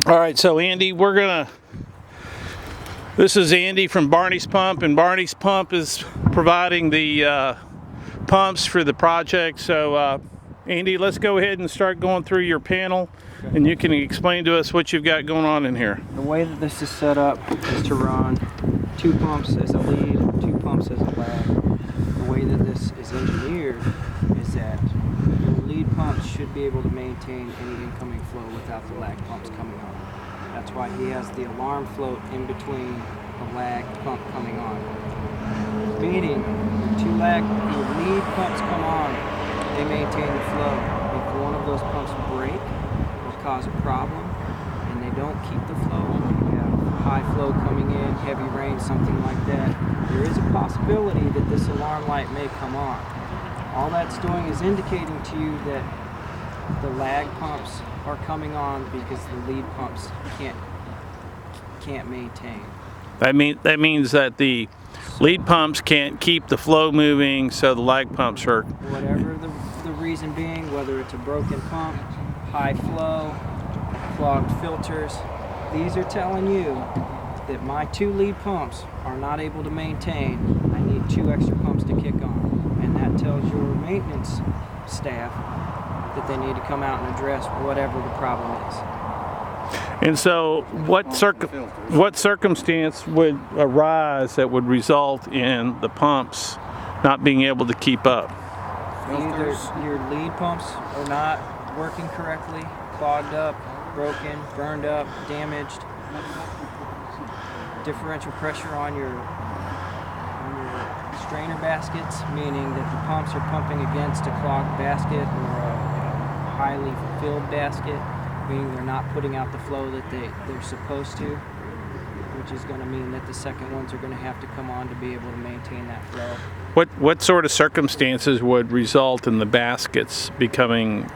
All right, so Andy, this is Andy from Barney's Pump, and Barney's Pump is providing the pumps for the project. So Andy, let's go ahead and start going through your panel, and you can explain to us what you've got going on in here. The way that this is set up is to run 2 pumps as a lead, 2 pumps as a lag. The way that this is engineered is that your lead pumps should be able to maintain any incoming flow without the lag pumps coming on. That's why he has the alarm float in between the lag pump coming on. Meaning, your lead pumps come on, they maintain the flow. If one of those pumps break or cause a problem, and they don't keep the flow, you have high flow coming in, heavy rain, something like that, there is a possibility that this alarm light may come on. All that's doing is indicating to you that the lag pumps are coming on because the lead pumps can't maintain. That means that the lead pumps can't keep the flow moving, so the lag pumps are... Whatever the reason being, whether it's a broken pump, high flow, clogged filters, these are telling you that my 2 lead pumps are not able to maintain. I need 2 extra pumps to kick on. And that tells your maintenance staff that they need to come out and address whatever the problem is. And so what circumstance would arise that would result in the pumps not being able to keep up? Either your lead pumps are not working correctly, clogged up, broken, burned up, damaged, differential pressure on your strainer baskets, meaning that the pumps are pumping against a clogged basket or a highly filled basket, meaning they're not putting out the flow that they're supposed to, which is going to mean that the second ones are going to have to come on to be able to maintain that flow. What sort of circumstances would result in the baskets becoming...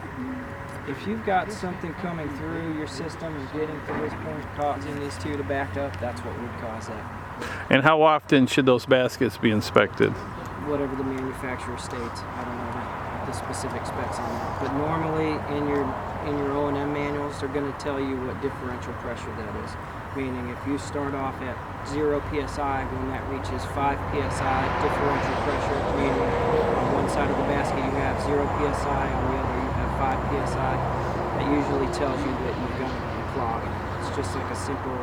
If you've got something coming through your system and getting to this point causing these 2 to back up, that's what would cause that. And how often should those baskets be inspected? Whatever the manufacturer states. I don't know the specific specs on that. But normally in your O&M manuals, they're going to tell you what differential pressure that is. Meaning if you start off at 0 psi, when that reaches 5 psi differential pressure, meaning on one side of the basket you have 0 psi, on the other you have 5 psi, that usually tells you that you've got a clog. It's just like a simple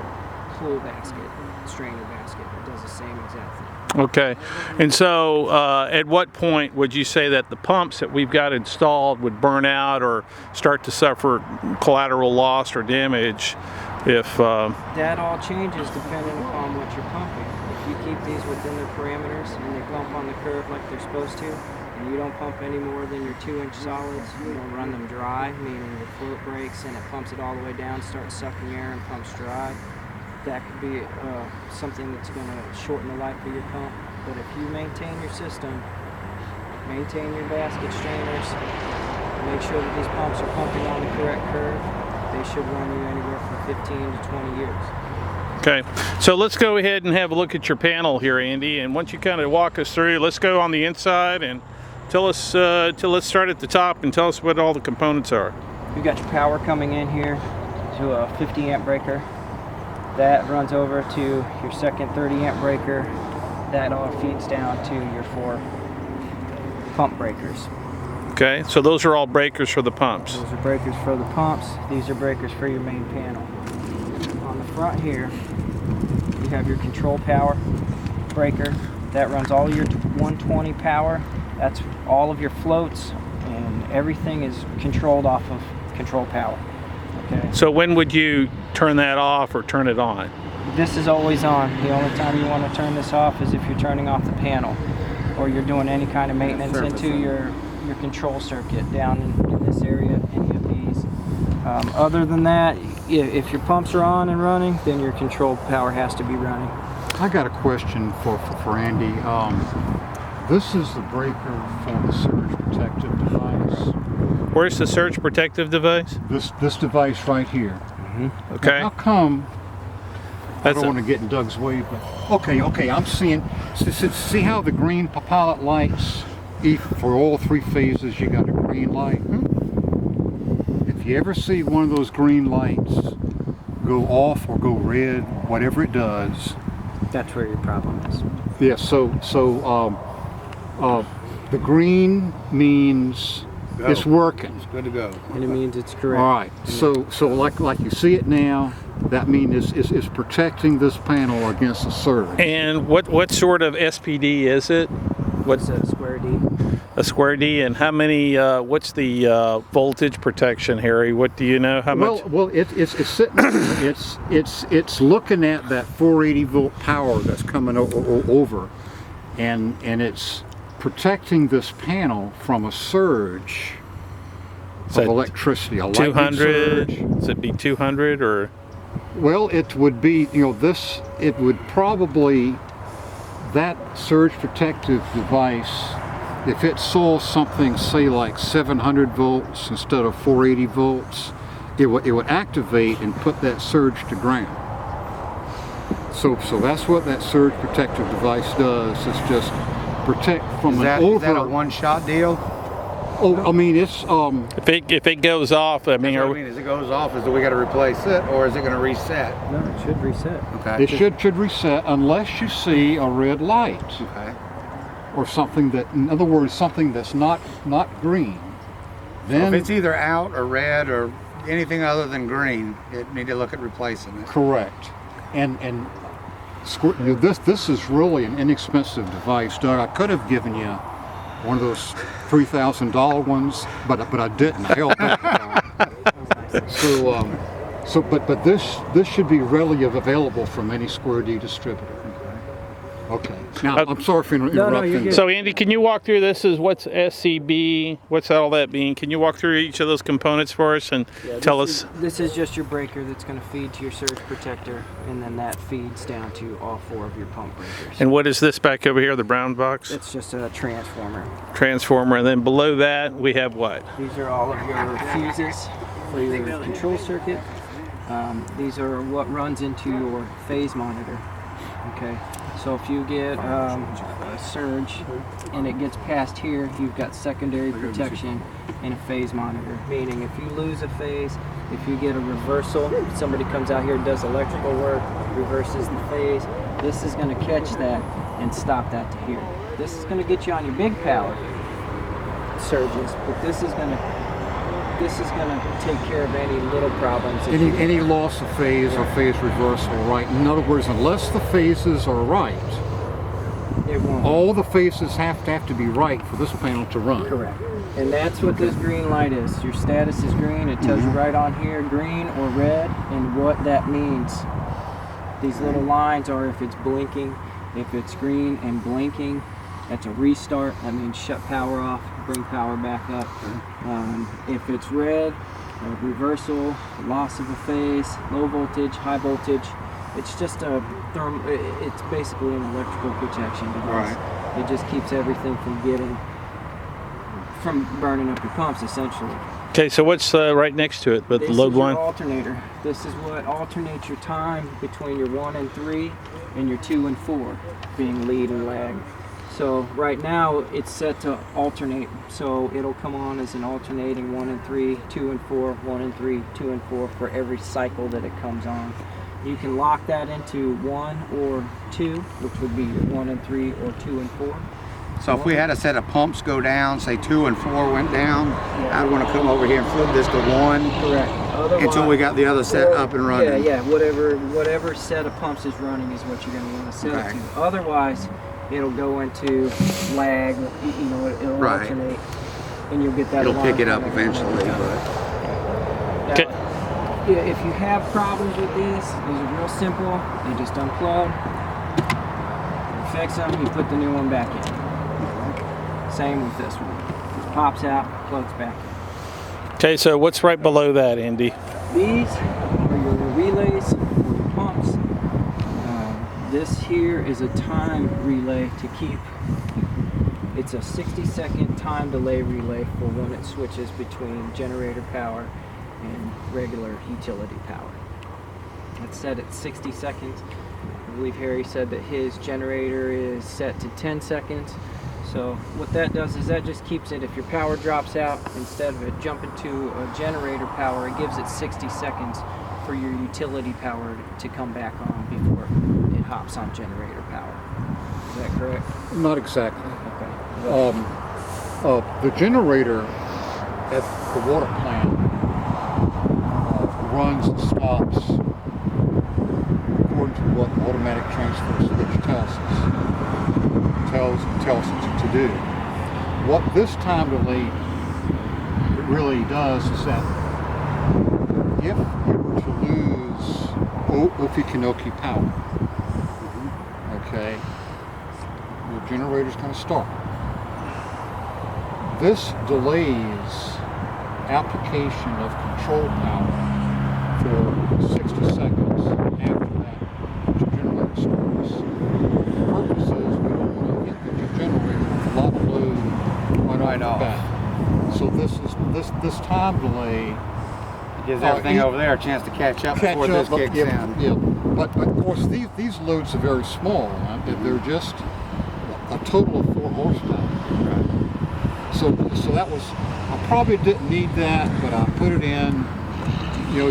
pool basket, strainer basket. It does the same exact thing. Okay, and so at what point would you say that the pumps that we've got installed would burn out or start to suffer collateral loss or damage if... That all changes depending upon what you're pumping. If you keep these within their parameters and they pump on the curve like they're supposed to, and you don't pump any more than your 2-inch solids, you don't run them dry, meaning the float breaks and it pumps it all the way down, starts sucking air and pumps dry. That could be something that's going to shorten the life of your pump. But if you maintain your system, maintain your basket strainers, make sure that these pumps are pumping on the correct curve, they should run you anywhere from 15 to 20 years. Okay, so let's go ahead and have a look at your panel here, Andy. And once you kind of walk us through, let's go on the inside and let's start at the top and tell us what all the components are. You've got your power coming in here to a 50 amp breaker. That runs over to your second 30 amp breaker. That all feeds down to your 4 pump breakers. Okay, so those are all breakers for the pumps. Those are breakers for the pumps. These are breakers for your main panel. On the front here, you have your control power breaker. That runs all your 120 power. That's all of your floats, and everything is controlled off of control power. Okay. So when would you turn that off or turn it on? This is always on. The only time you want to turn this off is if you're turning off the panel or you're doing any kind of maintenance into your control circuit down in this area, any of these. Other than that, if your pumps are on and running, then your control power has to be running. I got a question for Andy. This is the breaker for the surge protective device. Where's the surge protective device? This device right here. Mm-hmm. Okay. Now, how come? I don't want to get in Doug's way, but okay. I'm seeing. See how the green pilot lights? For all 3 phases, you got a green light. If you ever see one of those green lights go off or go red, whatever it does. That's where your problem is. Yeah, the green means Go. it's working. It's good to go. And it means it's correct. All right, so like you see it now, that means it's protecting this panel against a surge. And what sort of SPD is it? What's a square D? A square D, and how many? What's the voltage protection, Harry? What do you know? How much? Well, it's sitting. it's looking at that 480 volt power that's coming over, and it's protecting this panel from a surge of electricity. A lightning 200. surge. Does it be 200 or? Well, it would be, it would probably, that surge protective device, if it saw something, say like 700 volts instead of 480 volts, it would activate and put that surge to ground. So that's what that surge protective device does. It's just protect from Is an that a one-shot deal? Oh, I mean, it's If it goes off, I mean, That's what I mean. As it goes off, is that we got to replace it, or is it going to reset? No, it should reset. Okay. it should reset unless you see a red light. Okay. Or something that, in other words, something that's not green. So if Then it's either out or red or anything other than green, it need to look at replacing it. correct. And this is really an inexpensive device, Doug. I could have given you one of those $3,000 ones, but I didn't. I held back. But this should be readily available from any Square D distributor. Okay. Now, I'm sorry for interrupting. you're good. so Andy, can you walk through this? Is what's SCB? What's all that mean? Can you walk through each of those components for us and tell us? This is just your breaker that's going to feed to your surge protector, and then that feeds down to all 4 of your pump breakers. And what is this back over here? The brown box It's just a transformer. transformer, and then below that we have what? These are all of your fuses for your control circuit. These are what runs into your phase monitor. Okay, so if you get a surge and it gets past here, you've got secondary protection and a phase monitor. Meaning if you lose a phase, if you get a reversal, somebody comes out here and does electrical work, reverses the phase, this is going to catch that and stop that to here. This is going to get you on your big power surges, but this is going to take care of any little problems. Any loss of phase or phase reversal, right? In other words, unless the phases are right, It won't. all the phases have to be right for this panel to run. Correct. And that's what this green light is. Your status is green. It tells you right on here, green or red, and what that means. These little lines are if it's blinking. If it's green and blinking, that's a restart. That means shut power off, bring power back up. If it's red, a reversal, loss of a phase, low voltage, high voltage. It's just it's basically an electrical protection device. Right. It just keeps everything from burning up your pumps, essentially. Okay, so what's right next to it? But This the load is your one. alternator. This is what alternates your time between your 1 and 3 and your 2 and 4, being lead and lag. So right now it's set to alternate. So it'll come on as an alternating 1 and 3, 2 and 4, 1 and 3, 2 and 4 for every cycle that it comes on. You can lock that into 1 or 2, which would be your 1 and 3 or 2 and 4. So if we had a set of pumps go down, say 2 and 4 went down, I'd want to come over here and flip this to 1 Correct. until we got the other set up and running. Yeah, whatever set of pumps is running is what you're going to want to set it Okay. to. Otherwise, it'll go into lag. It'll Right. alternate, and you'll get that. It'll alarm pick it up coming. eventually, but Now, Okay. yeah, if you have problems with these are real simple. You just unplug, you fix them, you put the new one back in. Same with this one. Just pops out, plugs back in. Okay, so what's right below that, Andy? These are your relays for your pumps. This here is a time relay to keep. It's a 60-second time delay relay for when it switches between generator power and regular utility power. It's set at 60 seconds. I believe Harry said that his generator is set to 10 seconds. So what that does is that just keeps it, if your power drops out, instead of it jumping to a generator power, it gives it 60 seconds for your utility power to come back on before it hops on generator power. Is that correct? Not exactly. Okay. The generator at the water plant runs and stops according to what the automatic transfer switch tells it to do. What this time delay really does is that if you were to lose Okefenokee power, okay, your generator's going to start. This delays application of control power for 60 seconds after that the generator starts. The purpose is we don't want to get your generator with a lot of load right off the bat. So this time delay Gives everything over there a chance to catch up before this kicks in. Yeah, but of course these loads are very small. They're just a total of 4 horsepower. Right. So that was, I probably didn't need that, but I put it in,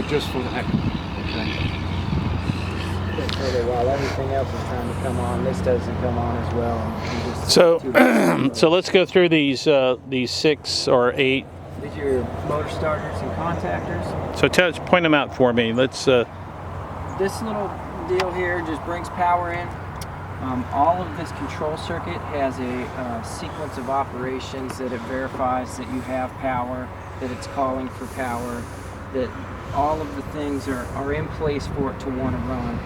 just for the heck of it. Okay. While everything else is trying to come on, this doesn't come on as well. So let's go through these 6 or 8. These are your motor starters and contactors. So point them out for me. Let's. This little deal here just brings power in. All of this control circuit has a sequence of operations that it verifies that you have power, that it's calling for power, that all of the things are in place for it to want to run.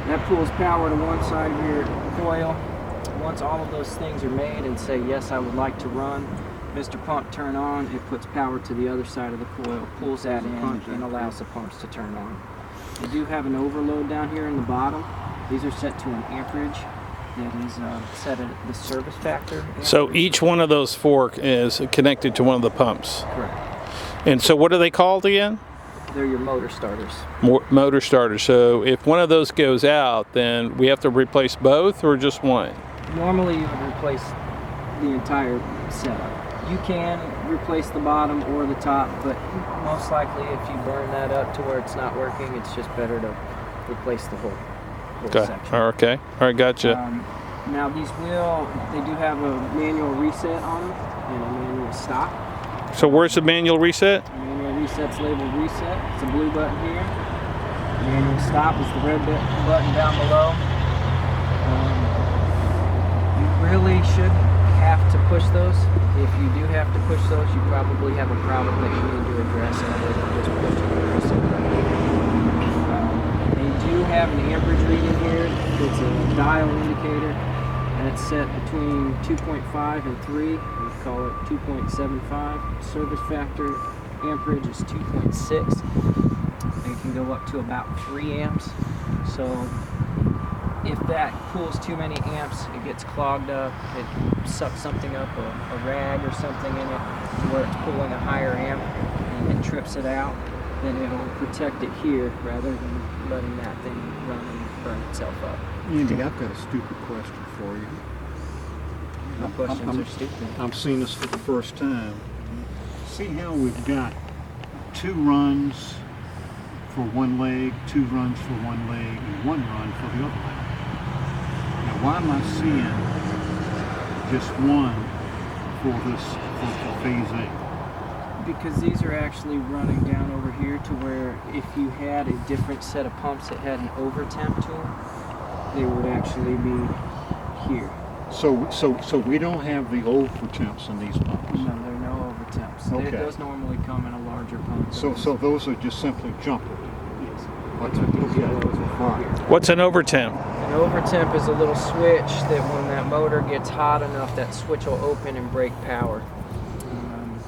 That pulls power to one side of your coil. Once all of those things are made and say, yes, I would like to run, Mr. Pump turn on, it puts power to the other side of the coil, pulls that in, and allows the pumps to turn on. They do have an overload down here in the bottom. These are set to an amperage that is set at the service factor. So each one of those 4 is connected to one of the pumps. Correct. And so what are they called again? They're your motor starters. Motor starters. So if one of those goes out, then we have to replace both or just one? Normally you would replace the entire setup. You can replace the bottom or the top, but most likely if you burn that up to where it's not working, it's just better to replace the whole section. Okay. All right, gotcha. Now they do have a manual reset on them and a manual stop. So where's the manual reset? The manual reset's labeled reset. It's a blue button here. The manual stop is the red button down below. You really shouldn't have to push those. If you do have to push those, you probably have a problem that you need to address other than just pushing the reset button. They do have an amperage reading here. It's a dial indicator, and it's set between 2.5 and 3. We call it 2.75. Service factor amperage is 2.6. It can go up to about 3 amps. So if that pulls too many amps, it gets clogged up, it sucks something up, a rag or something in it, to where it's pulling a higher amp and it trips it out, then it'll protect it here rather than letting that thing run and burn itself up. Andy, I've got a stupid question for you. No questions are stupid. I'm seeing this for the first time. See how we've got 2 runs for one leg, 2 runs for one leg, and 1 run for the other leg. Now, why am I seeing just 1 for phase A? Because these are actually running down over here to where if you had a different set of pumps that had an over-temp tool, they would actually be here. So we don't have the over-temps in these pumps? No, there are no over-temps. Okay. Those normally come in a larger pump. So those are just simply jumpers? Yes. That's what these yellows are for here. What's an overtemp? An overtemp is a little switch that when that motor gets hot enough, that switch will open and break power.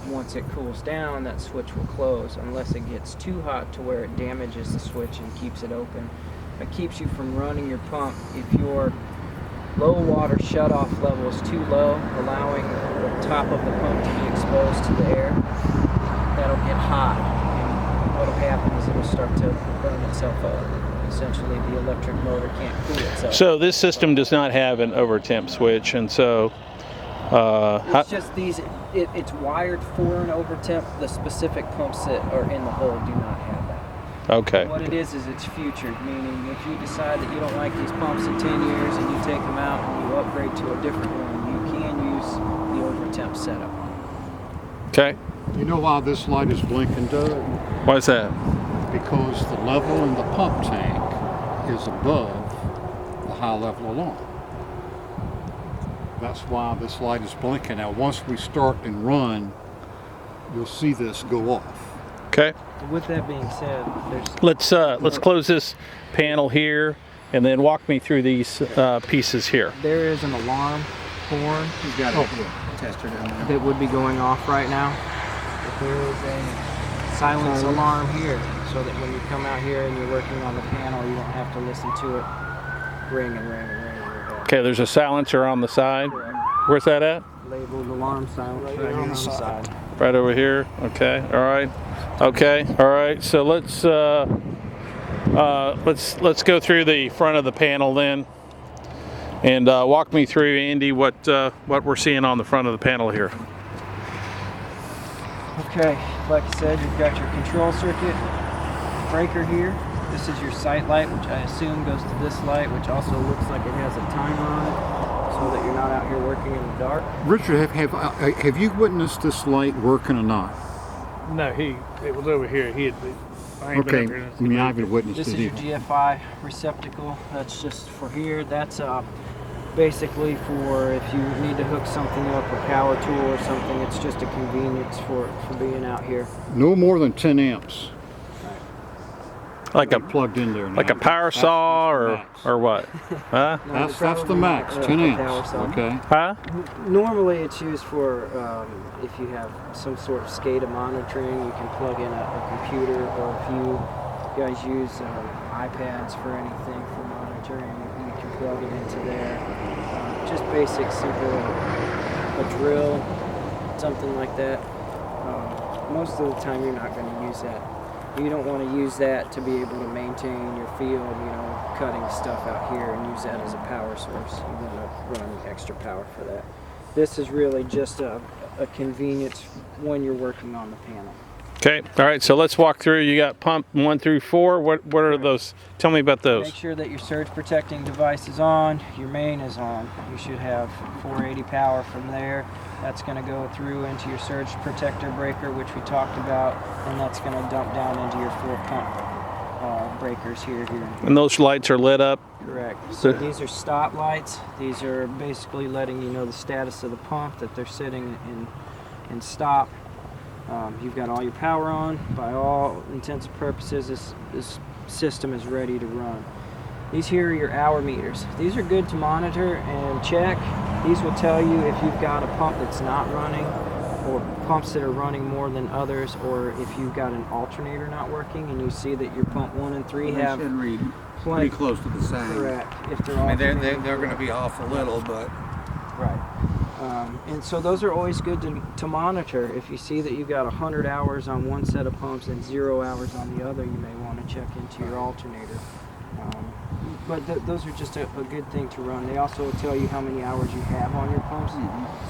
Once it cools down, that switch will close unless it gets too hot to where it damages the switch and keeps it open. It keeps you from running your pump. If your low water shutoff level is too low, allowing the top of the pump to be exposed to the air, that'll get hot. And what'll happen is it'll start to burn itself up. Essentially, the electric motor can't cool itself. So this system does not have an overtemp switch, and so it's just these. It's wired for an overtemp. The specific pumps that are in the hole do not have that. Okay. What it is it's future, meaning if you decide that you don't like these pumps in 10 years and you take them out and you upgrade to a different one, you can use the over temp setup. Okay. You know why this light is blinking, Doug? Why is that? Because the level in the pump tank is above the high level alarm. That's why this light is blinking. Now, once we start and run, you'll see this go off. Okay. With that being said, Let's close this panel here, and then walk me through these pieces here. there is an alarm horn He's got a tester down there. that would be going off right now. But there is a silence alarm here, so that when you come out here and you're working on the panel, you don't have to listen to it ring and ring and ring in your head. Okay, there's a silencer on the side. Where's that at? Labeled alarm silence right here on the side. Right over here. Okay. All right. Okay. All right. So let's go through the front of the panel then, and walk me through, Andy, what we're seeing on the front of the panel here. Okay, like I said, you've got your control circuit breaker here. This is your sight light, which I assume goes to this light, which also looks like it has a timer on it, so that you're not out here working in the dark. Richard, have you witnessed this light working or not? No, it was over here. Okay, I mean, I haven't witnessed This it is your either. GFI receptacle. That's just for here. That's basically for if you need to hook something up, a power tool or something. It's just a convenience for being out here. No more than 10 amps Like a plugged in there now. like a power That's saw the or max. what? Huh? That's the max, 10 a power amps. saw. Okay. Huh? Normally it's used for if you have some sort of SCADA monitoring, you can plug in a computer, or if you guys use iPads for anything for monitoring, you can plug it into there. Just basic, simple, a drill, something like that. Most of the time you're not going to use that. You don't want to use that to be able to maintain your field, cutting stuff out here and use that as a power source. You want to run extra power for that. This is really just a convenience when you're working on the panel. Okay. All right. So let's walk through. You got pump 1 through 4. What are those? Tell me about those. Make sure that your surge protecting device is on, your main is on. You should have 480 power from there. That's going to go through into your surge protector breaker, which we talked about, and that's going to dump down into your 4 pump breakers here. And those lights are lit up. Correct. So these are stop lights. These are basically letting you know the status of the pump, that they're sitting in stop. You've got all your power on. By all intents and purposes, this system is ready to run. These here are your hour meters. These are good to monitor and check. These will tell you if you've got a pump that's not running, or pumps that are running more than others, or if you've got an alternator not working and you see that your pump 1 and 3 have should read plenty. pretty close to the same. Correct. If they're I mean, alternating. they're going to be off a little, but Right. And so those are always good to monitor. If you see that you've got 100 hours on one set of pumps and 0 hours on the other, you may want to check into your alternator. But those are just a good thing to run. They also will tell you how many hours you have on your pumps,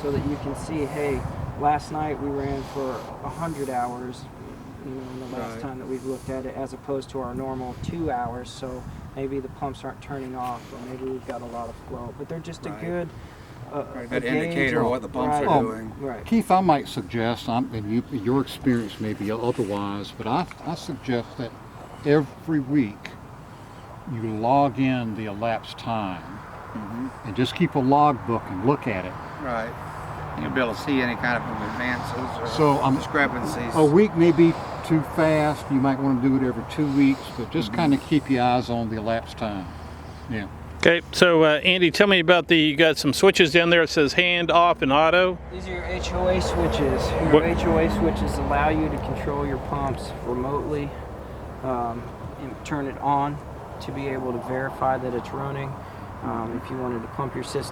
so that you can see, hey, last night we ran for 100 hours, in the last time that we've looked at it, as opposed to our normal 2 hours. So maybe the pumps aren't turning off, or maybe we've got a lot of flow. But they're just a good good indicator of what the pumps are doing. Right. Keith, I might suggest, and your experience may be otherwise, but I suggest that every week you log in the elapsed time and just keep a log book and look at it. Right. You'll be able to see any kind of advances or discrepancies. A week may be too fast. You might want to do it every 2 weeks, but just kind of keep your eyes on the elapsed time. Yeah. Okay. So Andy, tell me about you got some switches down there. It says hand, off, and auto. These are your HOA switches. Your What- HOA switches allow you to control your pumps remotely and turn it on to be able to verify that it's running. If you wanted to pump your system